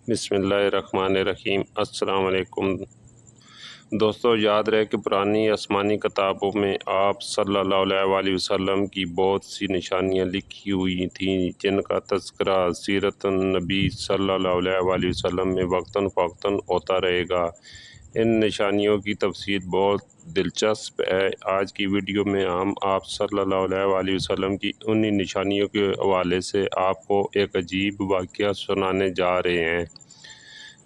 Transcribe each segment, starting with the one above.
بسم اللہ الرحمن الرحیم۔ السلام علیکم دوستو، یاد رہے کہ پرانی آسمانی کتابوں میں آپ صلی اللہ علیہ وآلہ وسلم کی بہت سی نشانیاں لکھی ہوئی تھیں جن کا تذکرہ سیرت النبی صلی اللہ علیہ وآلہ وسلم میں وقتاً فوقتاً ہوتا رہے گا۔ ان نشانیوں کی تفصیل بہت دلچسپ ہے۔ آج کی ویڈیو میں ہم آپ صلی اللہ علیہ وآلہ وسلم کی انہی نشانیوں کے حوالے سے آپ کو ایک عجیب واقعہ سنانے جا رہے ہیں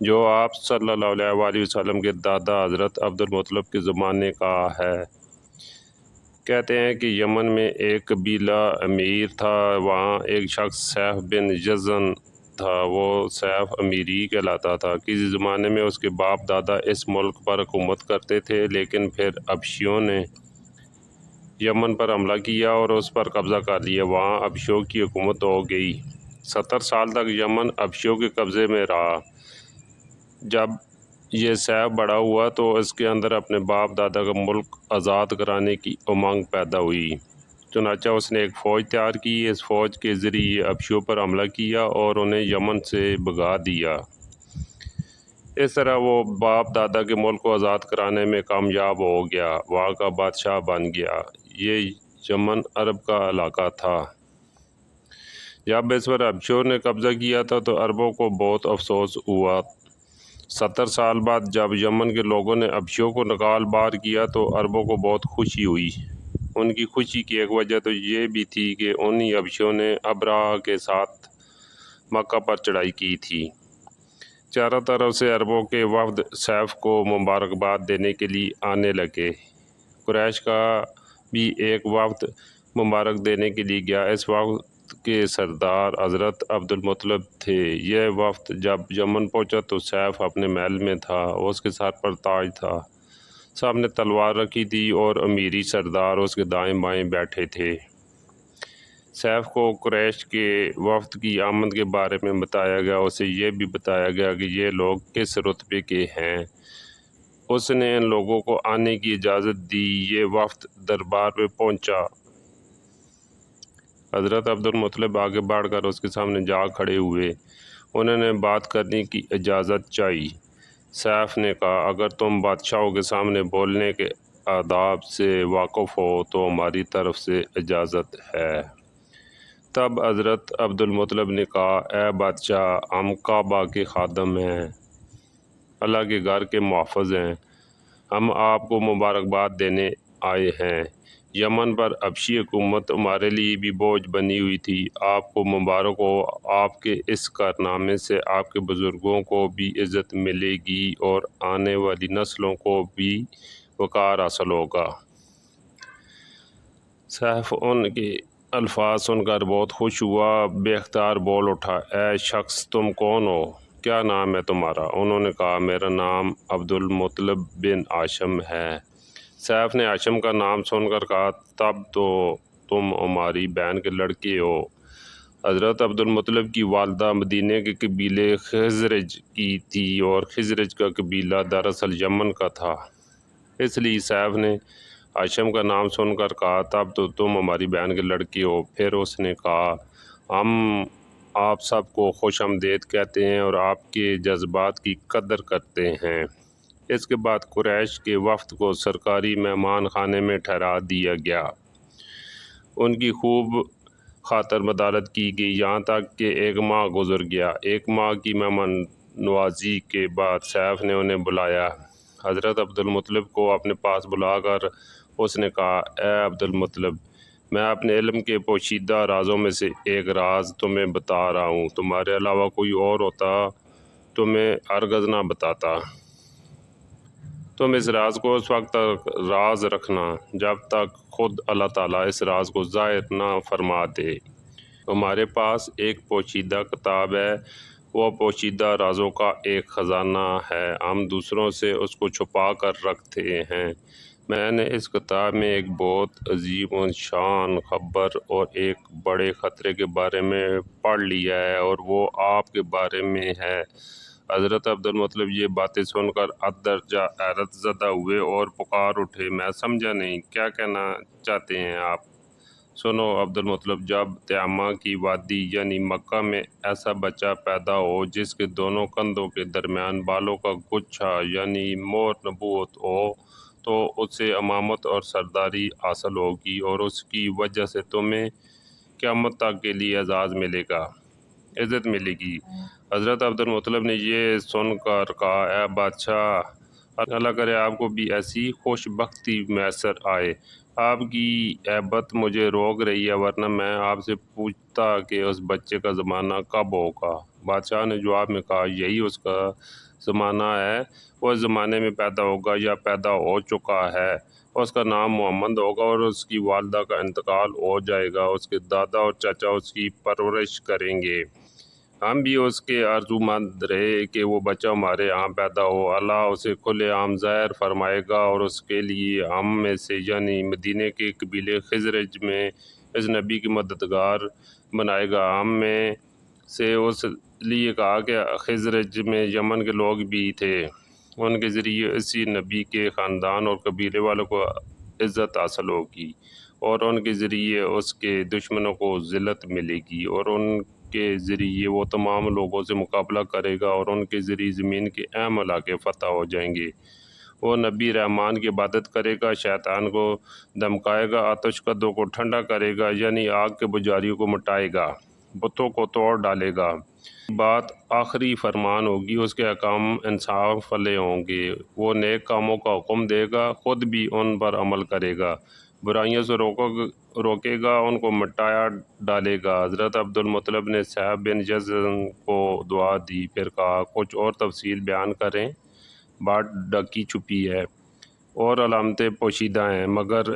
جو آپ صلی اللہ علیہ وآلہ وسلم کے دادا حضرت عبد المطلب کے زمانے کا ہے۔ کہتے ہیں کہ یمن میں ایک قبیلہ امیر تھا۔ وہاں ایک شخص سیف بن یزن تھا۔ وہ سیف امیری کہلاتا تھا۔ کسی زمانے میں اس کے باپ دادا اس ملک پر حکومت کرتے تھے، لیکن پھر حبشیوں نے یمن پر حملہ کیا اور اس پر قبضہ کر لیا۔ وہاں حبشیوں کی حکومت ہو گئی۔ 70 سال تک یمن حبشیوں کے قبضے میں رہا۔ جب یہ سیف بڑا ہوا تو اس کے اندر اپنے باپ دادا کا ملک آزاد کرانے کی امنگ پیدا ہوئی۔ چنانچہ اس نے ایک فوج تیار کی۔ اس فوج کے ذریعے حبشیوں پر حملہ کیا اور انہیں یمن سے بھگا دیا۔ اس طرح وہ باپ دادا کے ملک کو آزاد کرانے میں کامیاب ہو گیا، وہاں کا بادشاہ بن گیا۔ یہ یمن عرب کا علاقہ تھا۔ جب اس پر حبشیوں نے قبضہ کیا تھا تو عربوں کو بہت افسوس ہوا۔ 70 سال بعد جب یمن کے لوگوں نے حبشیوں کو نکال بار کیا تو عربوں کو بہت خوشی ہوئی۔ ان کی خوشی کی ایک وجہ تو یہ بھی تھی کہ انہی حبشیوں نے ابرہہ کے ساتھ مکہ پر چڑھائی کی تھی۔ چاروں طرف سے عربوں کے وفد سیف کو مبارکباد دینے کے لیے آنے لگے۔ قریش کا بھی ایک وفد مبارک دینے کے لیے گیا۔ اس وفد کے سردار حضرت عبد المطلب تھے۔ یہ وفد جب یمن پہنچا تو سیف اپنے محل میں تھا۔ اس کے سر پر تاج تھا، سامنے تلوار رکھی تھی اور امیری سردار اس کے دائیں بائیں بیٹھے تھے۔ سیف کو قریش کے وفد کی آمد کے بارے میں بتایا گیا۔ اسے یہ بھی بتایا گیا کہ یہ لوگ کس رتبے کے ہیں۔ اس نے ان لوگوں کو آنے کی اجازت دی۔ یہ وفد دربار میں پہنچا۔ حضرت عبد المطلب آگے بڑھ کر اس کے سامنے جا کھڑے ہوئے۔ انہوں نے بات کرنے کی اجازت چاہی۔ سیف نے کہا، اگر تم بادشاہوں کے سامنے بولنے کے آداب سے واقف ہو تو ہماری طرف سے اجازت ہے۔ تب حضرت عبد المطلب نے کہا، اے بادشاہ، ہم کعبہ کے خادم ہیں، اللہ کے گھر کے محافظ ہیں۔ ہم آپ کو مبارکباد دینے آئے ہیں۔ یمن پر حبشی حکومت ہمارے لیے بھی بوجھ بنی ہوئی تھی۔ آپ کو مبارک ہو۔ آپ کے اس کارنامے سے آپ کے بزرگوں کو بھی عزت ملے گی اور آنے والی نسلوں کو بھی وقار حاصل ہوگا۔ سیف ان کے الفاظ سن کر بہت خوش ہوا۔ بے اختیار بول اٹھا، اے شخص، تم کون ہو؟ کیا نام ہے تمہارا؟ انہوں نے کہا، میرا نام عبد المطلب بن ہاشم ہے۔ سیف نے ہاشم کا نام سن کر کہا، تب تو تم ہماری بہن کے لڑکے ہو۔ حضرت عبد المطلب کی والدہ مدینے کے قبیلے خزرج کی تھی اور خزرج کا قبیلہ دراصل یمن کا تھا۔ اس لیے سیف نے ہاشم کا نام سن کر کہا، تب تو تم ہماری بہن کے لڑکے ہو۔ پھر اس نے کہا، ہم آپ سب کو خوش آمدید کہتے ہیں اور آپ کے جذبات کی قدر کرتے ہیں۔ اس کے بعد قریش کے وفد کو سرکاری مہمان خانے میں ٹھہرا دیا گیا۔ ان کی خوب خاطر مدارت کی گئی، یہاں تک کہ ایک ماہ گزر گیا۔ ایک ماہ کی مہمان نوازی کے بعد سیف نے انہیں بلایا۔ حضرت عبد المطلب کو اپنے پاس بلا کر اس نے کہا، اے عبد المطلب، میں اپنے علم کے پوشیدہ رازوں میں سے ایک راز تمہیں بتا رہا ہوں۔ تمہارے علاوہ کوئی اور ہوتا تو میں ہرگز نہ بتاتا۔ تم اس راز کو اس وقت تک راز رکھنا جب تک خود اللہ تعالیٰ اس راز کو ظاہر نہ فرما دے۔ ہمارے پاس ایک پوشیدہ کتاب ہے، وہ پوشیدہ رازوں کا ایک خزانہ ہے۔ ہم دوسروں سے اس کو چھپا کر رکھتے ہیں۔ میں نے اس کتاب میں ایک بہت عظیم الشان خبر اور ایک بڑے خطرے کے بارے میں پڑھ لیا ہے اور وہ آپ کے بارے میں ہے۔ حضرت عبد المطلب یہ باتیں سن کر حد درجہ حیرت زدہ ہوئے اور پکار اٹھے، میں سمجھا نہیں، کیا کہنا چاہتے ہیں آپ؟ سنو عبد المطلب، جب تیامہ کی وادی یعنی مکہ میں ایسا بچہ پیدا ہو جس کے دونوں کندھوں کے درمیان بالوں کا گچھا یعنی مور نبوت ہو تو اسے امامت اور سرداری حاصل ہوگی اور اس کی وجہ سے تمہیں قیامت تک کے لیے اعزاز ملے گا، عزت ملے گی۔ حضرت عبد المطلب نے یہ سن کر کہا، اے بادشاہ، اللہ کرے آپ کو بھی ایسی خوش بختی میسر آئے۔ آپ کی ہیبت مجھے روک رہی ہے، ورنہ میں آپ سے پوچھتا کہ اس بچے کا زمانہ کب ہوگا۔ بادشاہ نے جواب میں کہا، یہی اس کا زمانہ ہے، وہ اس زمانے میں پیدا ہوگا یا پیدا ہو چکا ہے۔ اس کا نام محمد ہوگا اور اس کی والدہ کا انتقال ہو جائے گا، اس کے دادا اور چاچا اس کی پرورش کریں گے۔ ہم بھی اس کے آرزومند رہے کہ وہ بچہ ہمارے یہاں پیدا ہو۔ اللہ اسے کھلے عام ظاہر فرمائے گا اور اس کے لیے ہم میں سے یعنی مدینے کے قبیلے خزرج میں اس نبی کی مددگار بنائے گا۔ ہم میں سے اس لیے کہا کہ خزرج میں یمن کے لوگ بھی تھے، ان کے ذریعے اسی نبی کے خاندان اور قبیلے والوں کو عزت حاصل ہوگی اور ان کے ذریعے اس کے دشمنوں کو ذلت ملے گی اور ان کے ذریعے وہ تمام لوگوں سے مقابلہ کرے گا اور ان کے ذریعے زمین کے اہم علاقے فتح ہو جائیں گے۔ وہ نبی رحمان کی عبادت کرے گا، شیطان کو دھمکائے گا، آتش کدوں کو ٹھنڈا کرے گا یعنی آگ کے پجاریوں کو مٹائے گا، بتوں کو توڑ ڈالے گا۔ بات آخری فرمان ہوگی، اس کے احکام انصاف والے ہوں گے، وہ نیک کاموں کا حکم دے گا، خود بھی ان پر عمل کرے گا، برائیوں سے روکے گا، ان کو مٹایا ڈالے گا۔ حضرت عبد المطلب نے صہیب بن جزن کو دعا دی، پھر کہا، کچھ اور تفصیل بیان کریں؟ بات ڈھکی چھپی ہے اور علامتیں پوشیدہ ہیں، مگر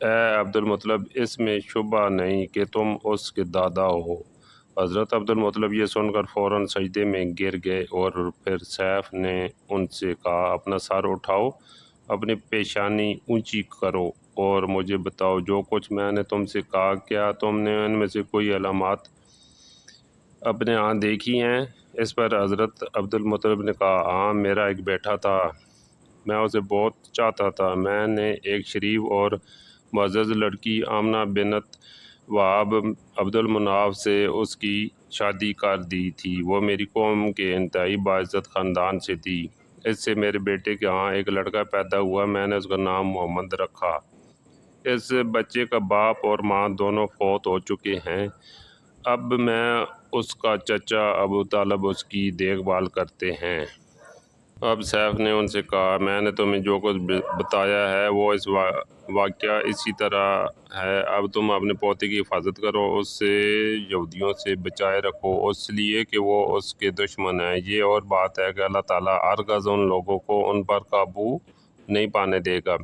اے عبد المطلب، اس میں شبہ نہیں کہ تم اس کے دادا ہو۔ حضرت عبد المطلب یہ سن کر فوراً سجدے میں گر گئے اور پھر سیف نے ان سے کہا، اپنا سر اٹھاؤ، اپنی پیشانی اونچی کرو اور مجھے بتاؤ جو کچھ میں نے تم سے کہا، کیا تم نے ان میں سے کوئی علامات اپنے ہاں دیکھی ہیں؟ اس پر حضرت عبد المطلب نے کہا، ہاں، میرا ایک بیٹا تھا، میں اسے بہت چاہتا تھا، میں نے ایک شریف اور معزز لڑکی آمنہ بنت وہب عبد المناف سے اس کی شادی کر دی تھی، وہ میری قوم کے انتہائی باعزت خاندان سے تھی۔ اس سے میرے بیٹے کے ہاں ایک لڑکا پیدا ہوا، میں نے اس کا نام محمد رکھا۔ اس بچے کا باپ اور ماں دونوں فوت ہو چکے ہیں، اب میں اس کا چچا ابو طالب اس کی دیکھ بھال کرتے ہیں۔ اب سیف نے ان سے کہا، میں نے تمہیں جو کچھ بتایا ہے وہ اس واقعہ اسی طرح ہے، اب تم اپنے پوتے کی حفاظت کرو، اس سے یہودیوں سے بچائے رکھو، اس لیے کہ وہ اس کے دشمن ہیں۔ یہ اور بات ہے کہ اللہ تعالیٰ ہرگز ان لوگوں کو ان پر قابو نہیں پانے دے گا،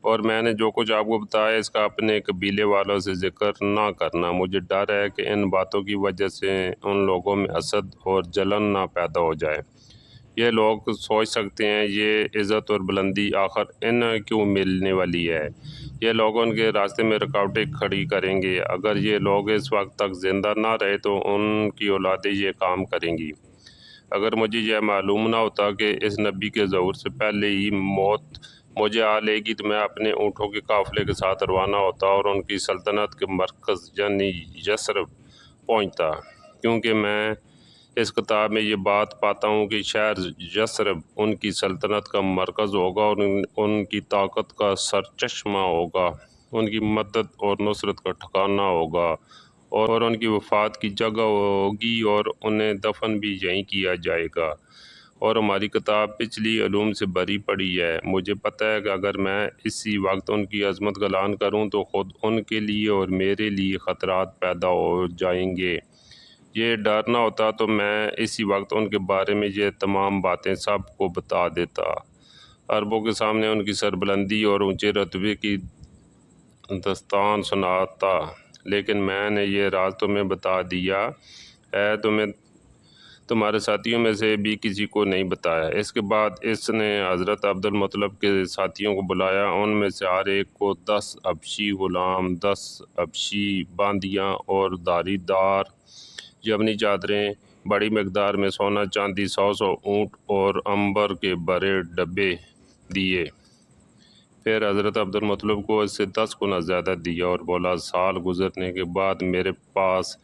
اور میں نے جو کچھ آپ کو بتایا اس کا اپنے قبیلے والوں سے ذکر نہ کرنا، مجھے ڈر ہے کہ ان باتوں کی وجہ سے ان لوگوں میں حسد اور جلن نہ پیدا ہو جائے۔ یہ لوگ سوچ سکتے ہیں یہ عزت اور بلندی آخر انہیں کیوں ملنے والی ہے، یہ لوگ ان کے راستے میں رکاوٹیں کھڑی کریں گے، اگر یہ لوگ اس وقت تک زندہ نہ رہے تو ان کی اولادیں یہ کام کریں گی۔ اگر مجھے یہ معلوم نہ ہوتا کہ اس نبی کے ظہور سے پہلے ہی موت مجھے آ لے گی تو میں اپنے اونٹوں کے قافلے کے ساتھ روانہ ہوتا اور ان کی سلطنت کے مرکز یعنی یثرب پہنچتا، کیونکہ میں اس کتاب میں یہ بات پاتا ہوں کہ شہر یثرب ان کی سلطنت کا مرکز ہوگا اور ان کی طاقت کا سرچشمہ ہوگا، ان کی مدد اور نصرت کا ٹھکانہ ہوگا اور ان کی وفات کی جگہ ہوگی اور انہیں دفن بھی یہیں کیا جائے گا۔ اور ہماری کتاب پچھلی علوم سے بری پڑی ہے، مجھے پتہ ہے کہ اگر میں اسی وقت ان کی عظمت کا اعلان کروں تو خود ان کے لیے اور میرے لیے خطرات پیدا ہو جائیں گے۔ یہ ڈر نہ ہوتا تو میں اسی وقت ان کے بارے میں یہ تمام باتیں سب کو بتا دیتا، عربوں کے سامنے ان کی سربلندی اور اونچے رتبے کی داستان سناتا، لیکن میں نے یہ راز تمہیں بتا دیا ہے، تمہارے ساتھیوں میں سے بھی کسی کو نہیں بتایا۔ اس کے بعد اس نے حضرت عبد المطلب کے ساتھیوں کو بلایا، ان میں سے ہر ایک کو 10 حبشی غلام، 10 حبشی باندیاں اور دھاری دار یمنی چادریں، بڑی مقدار میں سونا چاندی، 100 اونٹ اور عنبر کے بھرے ڈبے دیے۔ پھر حضرت عبدالمطلب کو اس سے 10 گنا زیادہ دیا اور بولا سال گزرنے کے بعد میرے پاس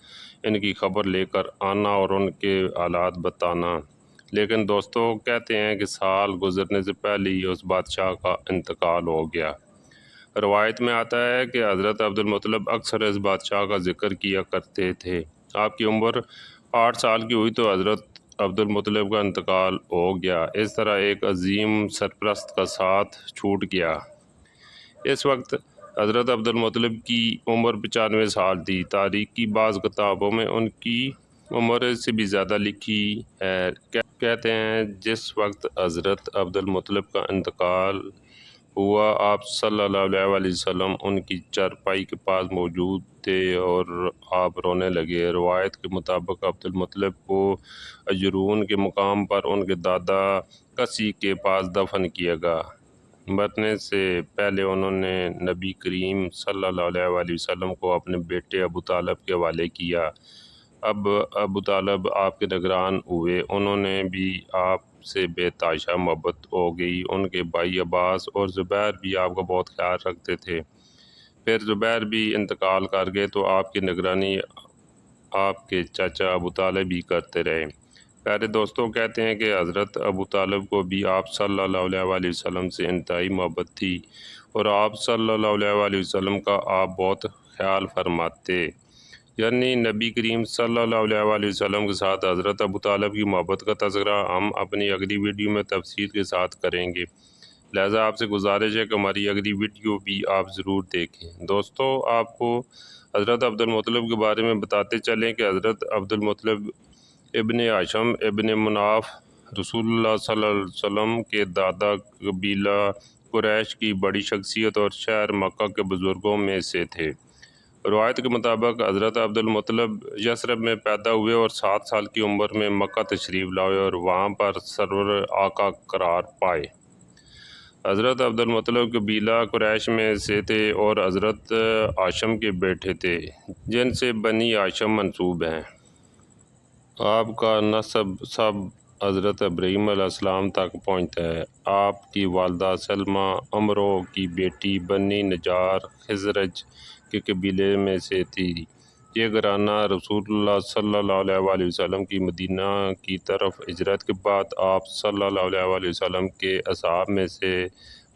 ان کی خبر لے کر آنا اور ان کے حالات بتانا۔ لیکن دوستو کہتے ہیں کہ سال گزرنے سے پہلے ہی اس بادشاہ کا انتقال ہو گیا۔ روایت میں آتا ہے کہ حضرت عبدالمطلب اکثر اس بادشاہ کا ذکر کیا کرتے تھے۔ آپ کی عمر 8 سال کی ہوئی تو حضرت عبدالمطلب کا انتقال ہو گیا۔ اس طرح ایک عظیم سرپرست کا ساتھ چھوٹ گیا۔ اس وقت حضرت عبدالمطلب کی عمر 95 سال تھی۔ تاریخ کی بعض کتابوں میں ان کی عمر اس سے بھی زیادہ لکھی ہے۔ کہتے ہیں جس وقت حضرت عبدالمطلب کا انتقال ہوا آپ صلی اللہ علیہ وسلم ان کی چارپائی کے پاس موجود تھے اور آپ رونے لگے۔ روایت کے مطابق عبدالمطلب کو اجرون کے مقام پر ان کے دادا کسی کے پاس دفن کیا گیا۔ مرنے سے پہلے انہوں نے نبی کریم صلی اللہ علیہ وسلم کو اپنے بیٹے ابو طالب کے حوالے کیا۔ اب ابو طالب آپ کے نگران ہوئے۔ انہوں نے بھی آپ سے بے تحاشا محبت ہو گئی۔ ان کے بھائی عباس اور زبیر بھی آپ کا بہت خیال رکھتے تھے۔ پھر زبیر بھی انتقال کر گئے تو آپ کی نگرانی آپ کے چاچا ابو طالب ہی کرتے رہے۔ پیارے دوستوں کہتے ہیں کہ حضرت ابو طالب کو بھی آپ صلی اللہ علیہ وسلم سے انتہائی محبت تھی اور آپ صلی اللہ علیہ وسلم کا آپ بہت خیال فرماتے۔ یعنی نبی کریم صلی اللہ علیہ وسلم کے ساتھ حضرت ابو طالب کی محبت کا تذکرہ ہم اپنی اگلی ویڈیو میں تفصیل کے ساتھ کریں گے، لہٰذا آپ سے گزارش ہے کہ ہماری اگلی ویڈیو بھی آپ ضرور دیکھیں۔ دوستو آپ کو حضرت عبدالمطلب کے بارے میں بتاتے چلیں کہ حضرت عبدالمطلب ابن ہاشم ابن مناف رسول اللہ صلی اللہ علیہ وسلم کے دادا قبیلہ قریش کی بڑی شخصیت اور شہر مکہ کے بزرگوں میں سے تھے۔ روایت کے مطابق حضرت عبدالمطلب یثرب میں پیدا ہوئے اور 7 سال کی عمر میں مکہ تشریف لائے اور وہاں پر سرور آقا قرار پائے۔ حضرت عبدالمطلب قبیلہ قریش میں سے تھے اور حضرت ہاشم کے بیٹے تھے جن سے بنی ہاشم منسوب ہیں۔ آپ کا نسب سب حضرت ابراہیم علیہ السلام تک پہنچتا ہے۔ آپ کی والدہ سلمہ عمرو کی بیٹی بنی نجار خزرج کے قبیلے میں سے تھی۔ یہ گھرانہ رسول اللہ صلی اللہ علیہ وسلم کی مدینہ کی طرف ہجرت کے بعد آپ صلی اللہ علیہ وسلم کے اصحاب میں سے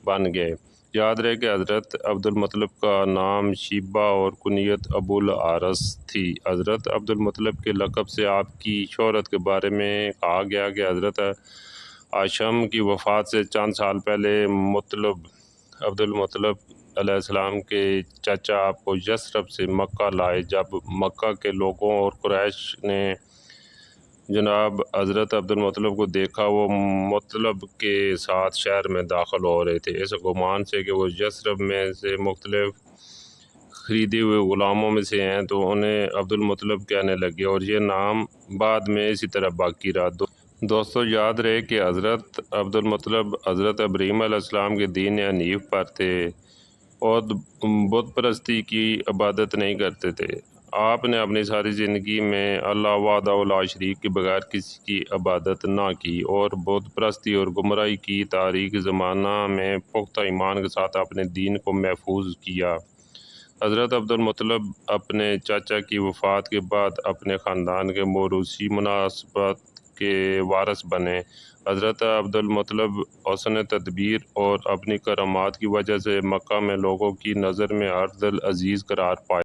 بن گئے۔ یاد رہے کہ حضرت عبدالمطلب کا نام شیبہ اور کنیت ابو الحارث تھی۔ حضرت عبدالمطلب کے لقب سے آپ کی شہرت کے بارے میں کہا گیا کہ حضرت ہاشم کی وفات سے چند سال پہلے عبدالمطلب علیہ السلام کے چاچا آپ کو یثرب سے مکہ لائے۔ جب مکہ کے لوگوں اور قریش نے جناب حضرت عبدالمطلب کو دیکھا وہ مطلب کے ساتھ شہر میں داخل ہو رہے تھے، اس گمان سے کہ وہ یثرب میں سے مختلف خریدے ہوئے غلاموں میں سے ہیں تو انہیں عبدالمطلب کہنے لگے اور یہ نام بعد میں اسی طرح باقی رہا۔ دوستو یاد رہے کہ حضرت عبدالمطلب حضرت ابراہیم علیہ السلام کے دین حنیف پر تھے اور بت پرستی کی عبادت نہیں کرتے تھے۔ آپ نے اپنی ساری زندگی میں اللہ وحدہ لا شریک کے بغیر کسی کی عبادت نہ کی اور بت پرستی اور گمراہی کی تاریخ زمانہ میں پختہ ایمان کے ساتھ اپنے دین کو محفوظ کیا۔ حضرت عبدالمطلب اپنے چاچا کی وفات کے بعد اپنے خاندان کے موروثی منصبات کے وارث بنے۔ حضرت عبدالمطلب حسن تدبیر اور اپنی کرامات کی وجہ سے مکہ میں لوگوں کی نظر میں ہر دل عزیز قرار پائے۔